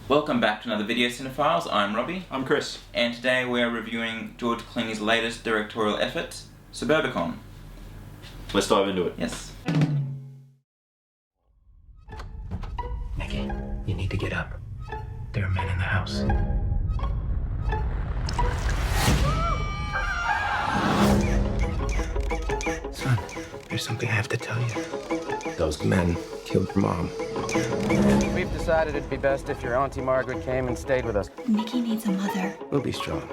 Welcome back to another video, Cinephiles. I'm Robbie. I'm Chris. And today we're reviewing George Clooney's latest directorial effort, Suburbicon. Let's dive into it. Yes. Nikki, you need to get up. There are men in the house. Son, there's something I have to tell you. Those men killed your mom. We've decided it'd be best if your Auntie Margaret came and stayed with us. Nikki needs a mother. We'll be strong.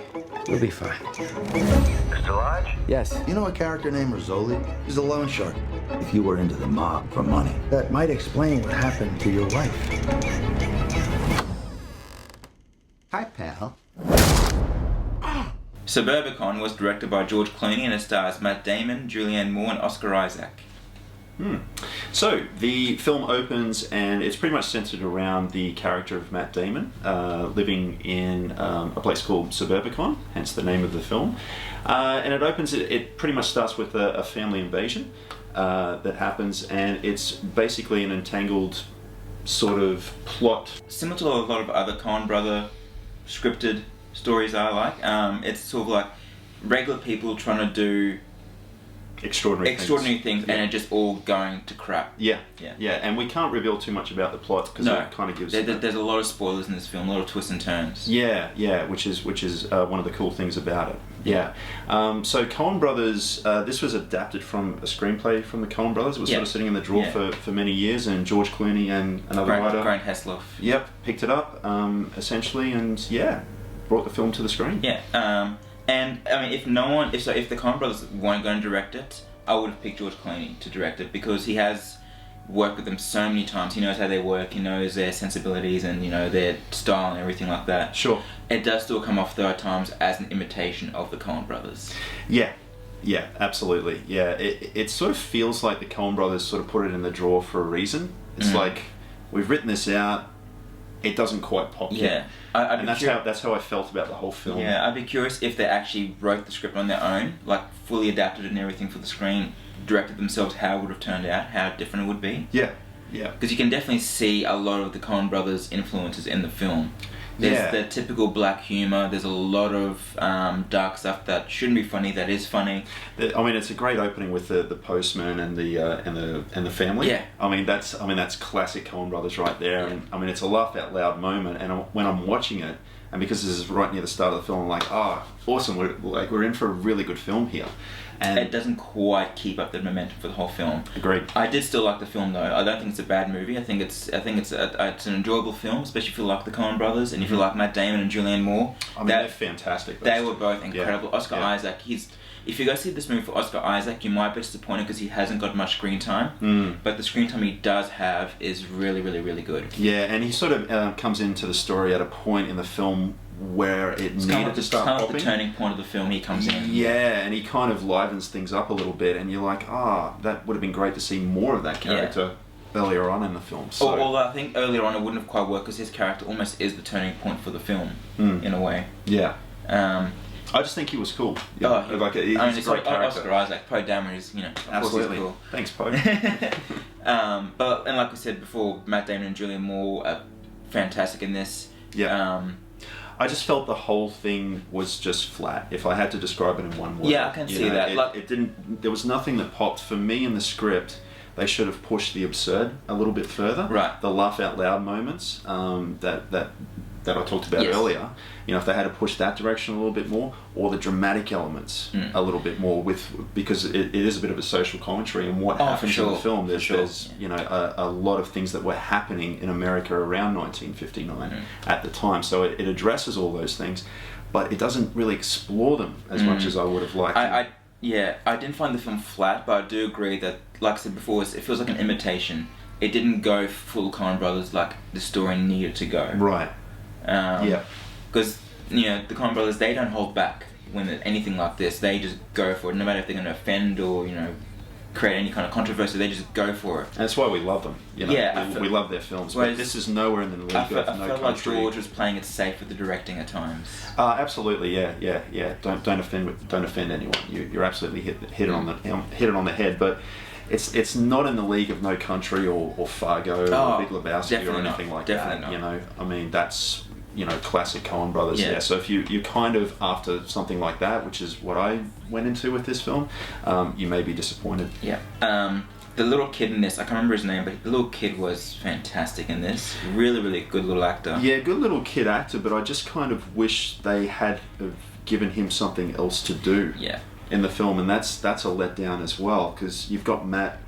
We'll be fine. Mr. Lodge? Yes. You know a character named Rizzoli? He's a loan shark. If you were into the mob for money, that might explain what happened to your wife. Hi, pal. Suburbicon was directed by George Clooney and it stars Matt Damon, Julianne Moore, and Oscar Isaac. So, the film opens and it's pretty much centered around the character of Matt Damon, living in a place called Suburbicon, hence the name of the film. And it opens, it pretty much starts with a family invasion that happens, and it's basically an entangled sort of plot. Similar to a lot of other Coen Brother scripted stories I like, it's sort of like regular people trying to do Extraordinary things, yeah. and it just all going to crap. Yeah, and we can't reveal too much about the plot because it kind of gives. There's a lot of spoilers in this film, a lot of twists and turns. Yeah, which is one of the cool things about it. Yeah. So Coen Brothers, this was adapted from a screenplay from the Coen Brothers. It was sort of sitting in the drawer for many years, and George Clooney and another writer, Grant Heslov. Yep, picked it up essentially, and brought the film to the screen. Yeah. And I mean, if the Coen Brothers weren't going to direct it, I would have picked George Clooney to direct it because he has worked with them so many times. He knows how they work. He knows their sensibilities and their style and everything like that. Sure. It does still come off though at times as an imitation of the Coen Brothers. Yeah, absolutely. Yeah, it sort of feels like the Coen Brothers sort of put it in the drawer for a reason. It's like we've written this out. It doesn't quite pop yet. And that's how I felt about the whole film. Yeah, I'd be curious if they actually wrote the script on their own, like fully adapted it and everything for the screen, directed themselves, how it would have turned out, how different it would be. Yeah. Because you can definitely see a lot of the Coen Brothers' influences in the film. There's the typical black humor. There's a lot of dark stuff that shouldn't be funny that is funny. I mean, it's a great opening with the postman and the family. Yeah. I mean, that's classic Coen Brothers right there. Yeah. And I mean, it's a laugh out loud moment. And when I'm watching it, and because this is right near the start of the film, I'm like, awesome! We're in for a really good film here. And it doesn't quite keep up the momentum for the whole film. Agreed. I did still like the film though. I don't think it's a bad movie. I think it's an enjoyable film, especially if you like the Coen Brothers and if you like Matt Damon and Julianne Moore. I mean, they're fantastic. They were both incredible. Yeah. Oscar Isaac. If you go see this movie for Oscar Isaac, you might be disappointed because he hasn't got much screen time. But the screen time he does have is really, really, really good. Yeah, and he sort of comes into the story at a point in the film where it needed to start popping. It's the turning point of the film. He comes in. Yeah, and he kind of livens things up a little bit, and you're like, that would have been great to see more of that character earlier on in the film. So. Although I think earlier on it wouldn't have quite worked because his character almost is the turning point for the film in a way. Yeah. I just think he was cool. He's a great character. Oscar Isaac, Poe Dameron is, absolutely cool. Thanks, Poe. But like we said before, Matt Damon and Julianne Moore are fantastic in this. Yeah. I just felt the whole thing was just flat. If I had to describe it in one word. Yeah, I can see that. It didn't. There was nothing that popped for me in the script. They should have pushed the absurd a little bit further. Right. The laugh out loud moments that I talked about earlier. If they had to push that direction a little bit more, or the dramatic elements a little bit more, because it is a bit of a social commentary and what happens in the film. There's a lot of things that were happening in America around 1959 at the time, so it addresses all those things, but it doesn't really explore them as much as I would have liked. I didn't find the film flat, but I do agree that, like I said before, it feels like an imitation. It didn't go full Coen Brothers like the story needed to go. Right. Because the Coen Brothers, they don't hold back when there's anything like this. They just go for it, no matter if they're going to offend or create any kind of controversy. They just go for it. And that's why we love them. We love their films. But this is nowhere in the league of I No felt Country. like George was playing it safe with the directing at times. Absolutely, yeah. Don't offend anyone. You're absolutely hit it on the head. But it's not in the league of No Country or Fargo or Big Lebowski or anything like that. Not. You know, I mean, that's, you know, classic Coen Brothers. Yeah. So if you're kind of after something like that, which is what I went into with this film, you may be disappointed. Yeah. The little kid in this, I can't remember his name, but the little kid was fantastic in this. Really, really good little actor. Yeah, good little kid actor, but I just kind of wish they had given him something else to do in the film, and that's a letdown as well, because you've got Matt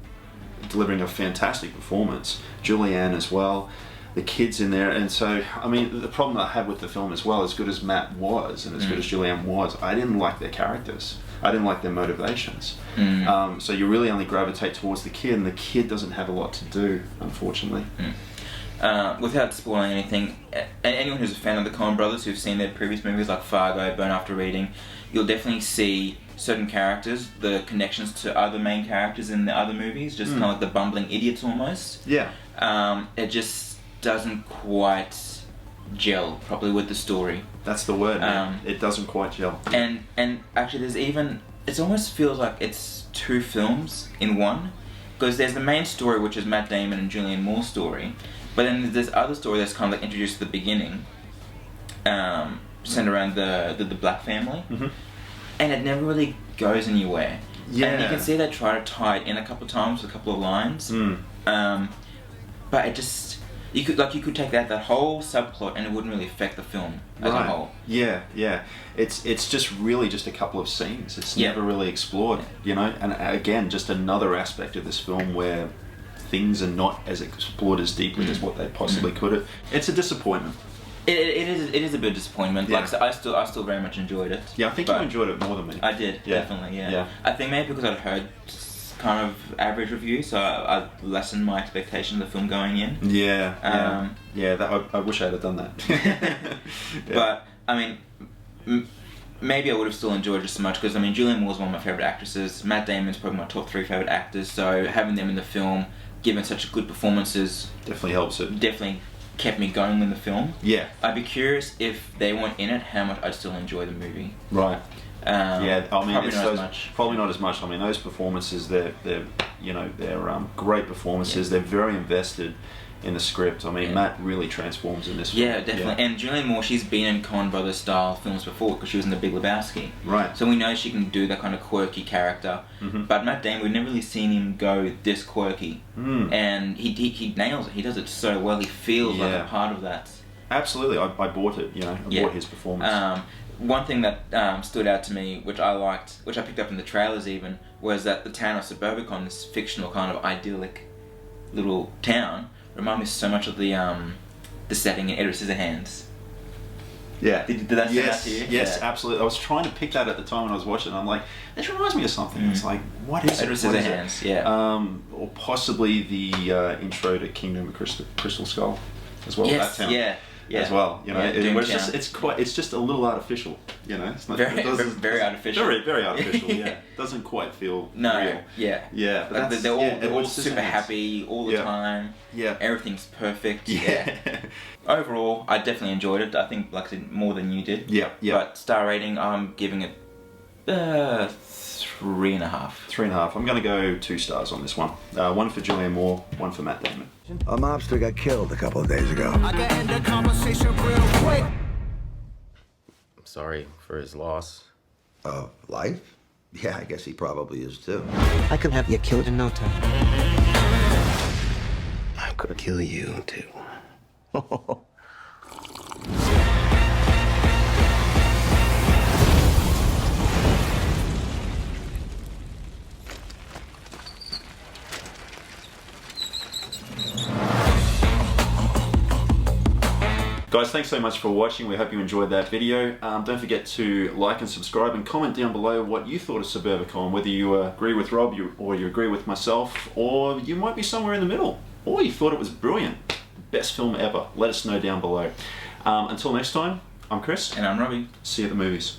delivering a fantastic performance, Julianne as well, the kids in there, and so, I mean, the problem I had with the film as well, as good as Matt was, and as good as Julianne was, I didn't like their characters. I didn't like their motivations. So you really only gravitate towards the kid, and the kid doesn't have a lot to do, unfortunately. Without spoiling anything, anyone who's a fan of the Coen Brothers, who've seen their previous movies like Fargo, Burn After Reading, you'll definitely see certain characters, the connections to other main characters in the other movies, just kind of like the bumbling idiots almost. Yeah. It just doesn't quite gel properly with the story. That's the word, man. It doesn't quite gel. And actually there's even, it almost feels like it's two films in one, because there's the main story, which is Matt Damon and Julianne Moore's story, but then there's this other story that's kind of like introduced at the beginning, centered around the black family, and it never really goes anywhere. Yeah. And you can see they try to tie it in a couple of times with a couple of lines, but it just, you could take that whole subplot and it wouldn't really affect the film as a whole. Yeah. It's just really just a couple of scenes. It's never really explored, you know. And again, just another aspect of this film where things are not as explored as deeply as what they possibly could have. It's a disappointment. It is a bit of disappointment. Yeah. Like, so I still very much enjoyed it. Yeah, I think you enjoyed it more than me. I did, definitely. Yeah. I think maybe because I'd heard kind of average review, so I lessened my expectations of the film going in. I wish I had done that. But I mean, maybe I would have still enjoyed it just as much, because I mean, Julianne Moore's one of my favorite actresses. Matt Damon's probably my top 3 favorite actors. So having them in the film, given such good performances, definitely helps it. Definitely kept me going in the film. Yeah. I'd be curious if they weren't in it, how much I'd still enjoy the movie. Right. I mean, probably not as much. Probably not as much. I mean, those performances, they're great performances. They're very invested in the script. I mean, Matt really transforms in this film. Yeah, definitely. And Julianne Moore, she's been in Coen Brothers style films before, because she was in The Big Lebowski. Right. So we know she can do that kind of quirky character. But Matt Damon, we've never really seen him go this quirky. And he nails it. He does it so well. He feels like a part of that. Absolutely. I bought it, you know. I bought his performance. One thing that stood out to me, which I liked, which I picked up in the trailers even, was that the town of Suburbicon, this fictional kind of idyllic little town, reminded me so much of the setting in Edward Scissorhands. Yeah. Did that stand out to you? Yes, absolutely. I was trying to pick that at the time when I was watching it. I'm like, this reminds me of something. It's like, what is Edward it? What is it? Scissorhands, yeah. Or possibly the intro to Kingdom of Crystal Skull as well. Yes, that town. Yeah. As well, you know, Doomtown. it's just a little artificial, you know. It's not very artificial. Very artificial. Yeah, doesn't quite feel real. Yeah. But like they're all super happy all the time. Yeah, everything's perfect. Yeah. Overall, I definitely enjoyed it. I think, like I said, more than you did. Yeah. But star rating, I'm giving it 3.5. 3.5. I'm going to go 2 stars on this one. 1 for Julianne Moore, 1 for Matt Damon. A mobster got killed a couple of days ago. I can end the conversation real quick. I'm sorry for his loss. Of life? Yeah, I guess he probably is too. I could have you killed in no time. I could kill you too. Guys, thanks so much for watching. We hope you enjoyed that video. Don't forget to like and subscribe and comment down below what you thought of Suburbicon, whether you agree with Rob or you agree with myself, or you might be somewhere in the middle, or you thought it was brilliant. Best film ever. Let us know down below. Until next time, I'm Chris. And I'm Robbie. See you at the movies.